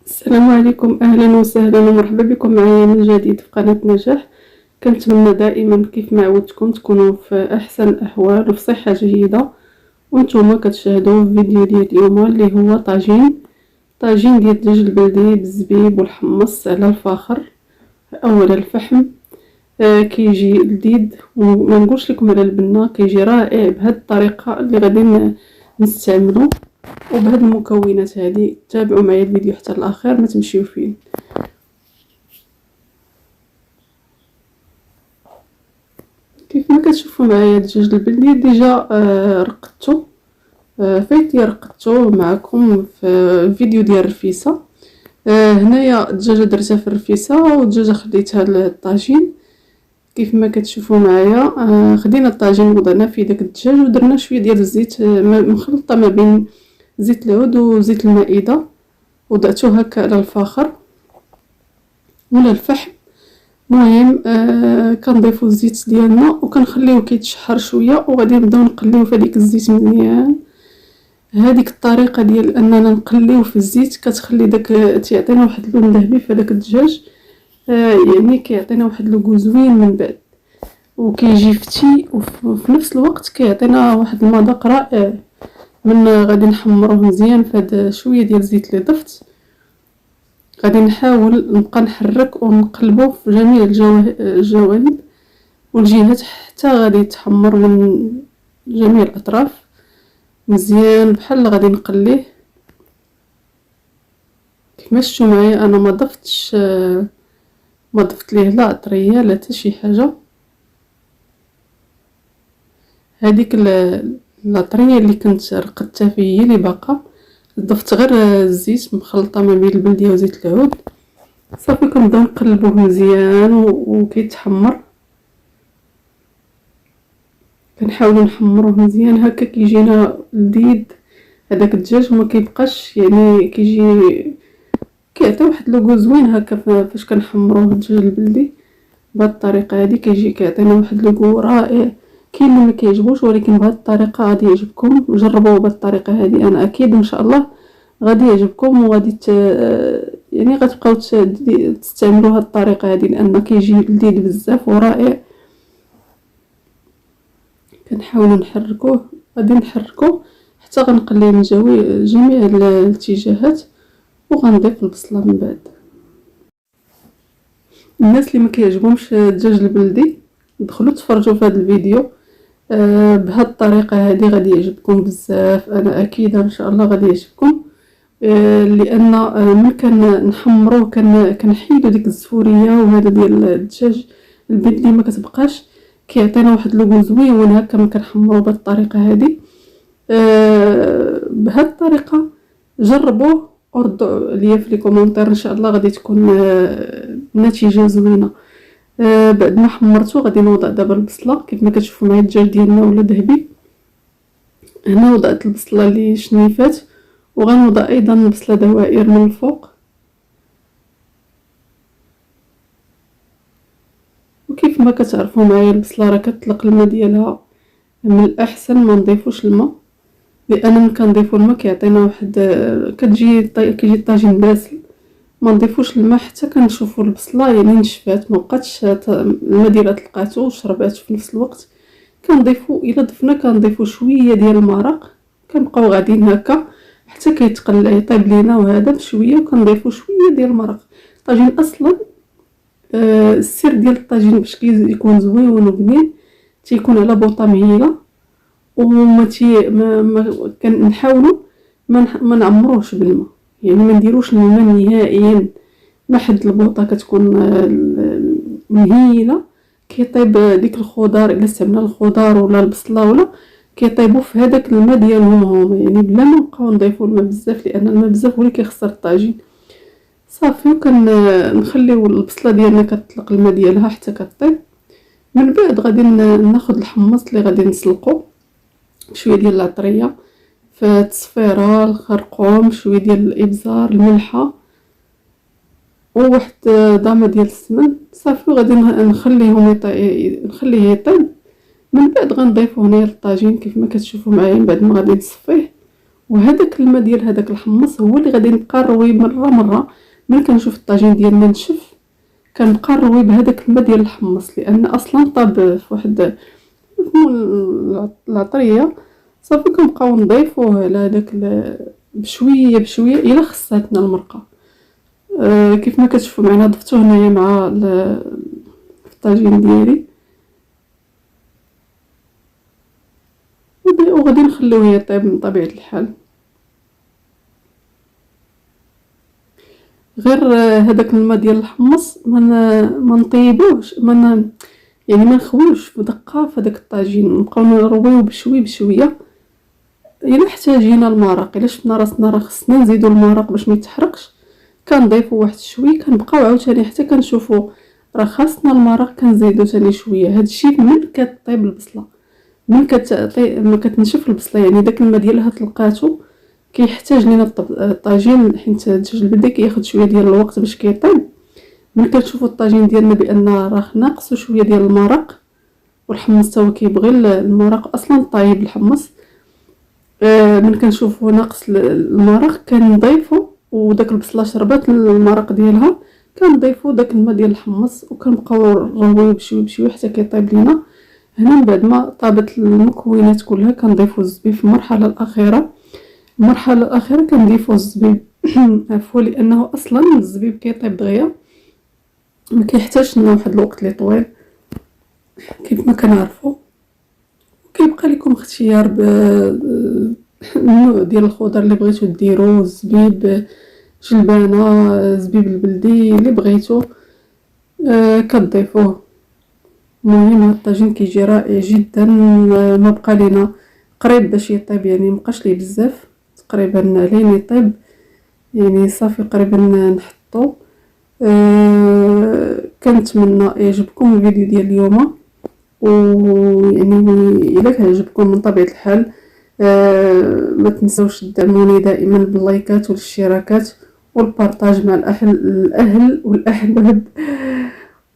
السلام عليكم، اهلا وسهلا ومرحبا بكم معايا من جديد في قناه نجاح. كنتمنى دائما كيف ما عودتكم تكونوا في احسن الاحوال وفي صحه جيده. وانتم كتشاهدوا الفيديو ديال اليوم اللي هو طاجين ديال الدجاج البلدي بالزبيب والحمص على الفاخر او على الفحم. كيجي لذيذ وما نقولش لكم على البنه، كيجي رائع بهذه الطريقه اللي غادي نستعملو وبهاد المكونات هذه. تابعوا معايا الفيديو حتى الاخر، ما تمشيو فيه. كيف ما كتشوفوا معايا الدجاج البلدي ديجا رقدتو، فايتي رقدتو معكم في فيديو ديال الرفيسه. هنايا الدجاجه درتها في الرفيسه والدجاجه خديتها للطاجين. كيف ما كتشوفوا معايا خدينا الطاجين وضعنا في داك الدجاج ودرنا شويه ديال الزيت مخلطه ما بين زيت العود وزيت المائده، وضعته هكا على الفاخر ولا الفحم. المهم كنضيفوا الزيت ديالنا وكنخليوه كيتشحر شويه وغادي نبداو نقليوه في هذيك الزيت مزيان. هذيك الطريقه ديال اننا نقليوه في الزيت كتخلي داك تعطينا واحد اللون ذهبي في هذاك الدجاج. يعني كيعطينا واحد لوغو زوين من بعد وكيجي فتي، وفي نفس الوقت كيعطينا واحد المذاق رائع. من غادي نحمروه مزيان في هذا شويه ديال الزيت اللي ضفت. غادي نحاول نبقى نحرك ونقلبه في جميع الجوانب والجهات حتى غادي يتحمر من جميع الاطراف مزيان بحال غادي نقليه. كما شفتوا معايا انا ما ضفت ليه لا عطريه لا حتى شي حاجه. هذيك العطريه اللي كنت رقدتها فيه هي اللي باقا، ضفت غير الزيت مخلطه ما بين البلديه وزيت العود. صافي كنبداو نقلبوه مزيان وكيتحمر. كنحاولوا نحمروه مزيان هكا كيجينا لذيذ هذاك الدجاج وما كيبقاش، يعني كيعطي واحد لوغو زوين هكا فاش كنحمروه الدجاج البلدي بهذه الطريقه هذه. كيجي كيعطينا واحد لوغو رائع. كاين اللي ما كيعجبوش ولكن بهذه الطريقه غادي يعجبكم. جربوه بهذه الطريقه هذه، انا اكيد ان شاء الله غادي يعجبكم وغادي يعني غتبقاو تستعملوا هذه الطريقه هذه لان كيجي لذيذ بزاف ورائع. كنحاولوا نحركوه، غادي نحركوه حتى غنقليه من جميع الاتجاهات وغنضيف البصله من بعد. الناس اللي ما كيعجبهمش الدجاج البلدي دخلوا تفرجوا في هذا الفيديو بهذه الطريقه هذه غادي يعجبكم بزاف. انا اكيد ان شاء الله غادي يعجبكم لان ملي كنحمروه كنحيدوا ديك الزفوريه وهذا ديال الدجاج البلدي ما كتبقاش. كيعطينا واحد لوغو زوين هكا ملي كنحمروه بهذه الطريقه هذه. بهذه الطريقه جربوه وردوا ليا في لي كومونتير، ان شاء الله غادي تكون النتيجه زوينه. بعد ما حمرته غادي نوضع دابا البصله. كيف ما كتشوفوا معايا الدجاج ديالنا ولا ذهبي. هنا وضعت البصله اللي شنيفات وغنوضع ايضا البصله دوائر من الفوق. وكيف ما كتعرفوا معايا البصله راه كتطلق الماء ديالها، من الاحسن ما نضيفوش الماء لان ملي كنضيفوا الماء كيعطينا واحد كيجي الطاجين باسل. ما نضيفوش الماء حتى كنشوفوا البصله يعني نشفات ما بقاتش الماء ديالها طلقاتو وشربات في نفس الوقت. كنضيفوا الا ضفنا كنضيفوا شويه ديال المرق، كنبقاو غاديين هكا حتى كيتقلع يطيب لينا وهذا بشويه وكنضيفوا شويه ديال المرق. الطاجين اصلا السر ديال الطاجين باش يكون زوين وبنين تيكون على بوطه مهيله وما كنحاولوا ما نعمروش بالماء، يعني ما نديروش الماء نهائيا. ما حد البوطه كتكون مهيله كيطيب ديك الخضار. الا استعملنا الخضار ولا البصله ولا كيطيبوا في هذاك الماء ديالهم هما، يعني بلا ما نبقاو نضيفوا الماء بزاف لان الماء بزاف هو اللي كيخسر الطاجين. صافي وكنخليو البصله ديالنا كتطلق الماء ديالها حتى كطيب. من بعد غادي ناخذ الحمص اللي غادي نسلقو، شويه ديال العطريه في التصفيره، الخرقوم، شويه ديال الابزار، الملحه وواحد ضامه ديال السمن. صافي وغادي نخليه يطيب. من بعد غنضيفو هنايا للطاجين كيف ما كتشوفوا معايا. من بعد ما غادي نصفيه وهذاك الماء ديال هذاك الحمص هو اللي غادي نبقى نروي مره ملي كنشوف الطاجين ديالنا نشف كنبقى نروي بهذاك الماء ديال الحمص، لان اصلا طاب في واحد العطريه. صافي كنبقاو نضيفوه على داك بشويه بشويه الى خصاتنا المرقه. كيف ما كتشوفوا معنا ضفتو هنايا مع الطاجين ديالي، وغادي نخليوه يطيب من طبيعه الحال. غير هذاك الماء ديال الحمص ما نطيبوش، يعني ما نخويوش بدقه في هذاك الطاجين، نبقاو نرويو بشويه بشويه الا احتاجينا المرق. الا شفنا راسنا راه خصنا نزيدو المرق باش ما يتحرقش كنضيفو واحد شويه، كنبقاو عاوتاني حتى كنشوفو راه خاصنا المرق كنزيدو ثاني شويه. هادشي من كطيب البصله، من كتنشف البصله، يعني داك الماء ديالها تلقاتو كيحتاج لينا الطاجين، حيت الدجاج البلدي كياخد شويه ديال الوقت باش كيطيب. من كنشوفوا الطاجين ديالنا بان راه ناقصو شويه ديال المرق، والحمص تا هو كيبغي المرق اصلا طايب الحمص، من كنشوفوا ناقص المرق كنضيفو، وداك البصله شربات المرق ديالها كنضيفو داك الماء ديال الحمص وكنبقاو نرويو بشويه بشويه حتى كيطيب لينا. هنا من بعد ما طابت المكونات كلها كنضيفو الزبيب في المرحله الاخيره. المرحله الاخيره كنضيفو الزبيب عفوا، لانه اصلا الزبيب كيطيب دغيا ما كيحتاجش لنا واحد الوقت اللي طويل كيف ما كنعرفوا. كيبقى لكم اختيار النوع ديال الخضر اللي بغيتو ديروا، الزبيب جلبانه، زبيب البلدي اللي بغيتو كتضيفوه. المهم هاد الطاجين كيجي رائع جدا. ما بقى لينا قريب باش يطيب، يعني مبقاش ليه بزاف، تقريبا عليه يطيب، يعني صافي قريبا نحطو. كنتمنى يعجبكم الفيديو ديال اليوم، ويعني الا كيعجبكم من طبيعه الحال ما تنسوش تدعموني دائما باللايكات والاشتراكات والبارطاج مع الاهل والاحباب،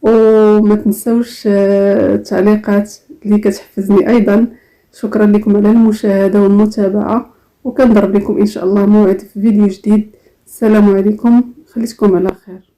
وما تنسوش التعليقات اللي كتحفزني ايضا. شكرا لكم على المشاهده والمتابعه، وكنضرب لكم ان شاء الله موعد في فيديو جديد. السلام عليكم، خليتكم على خير.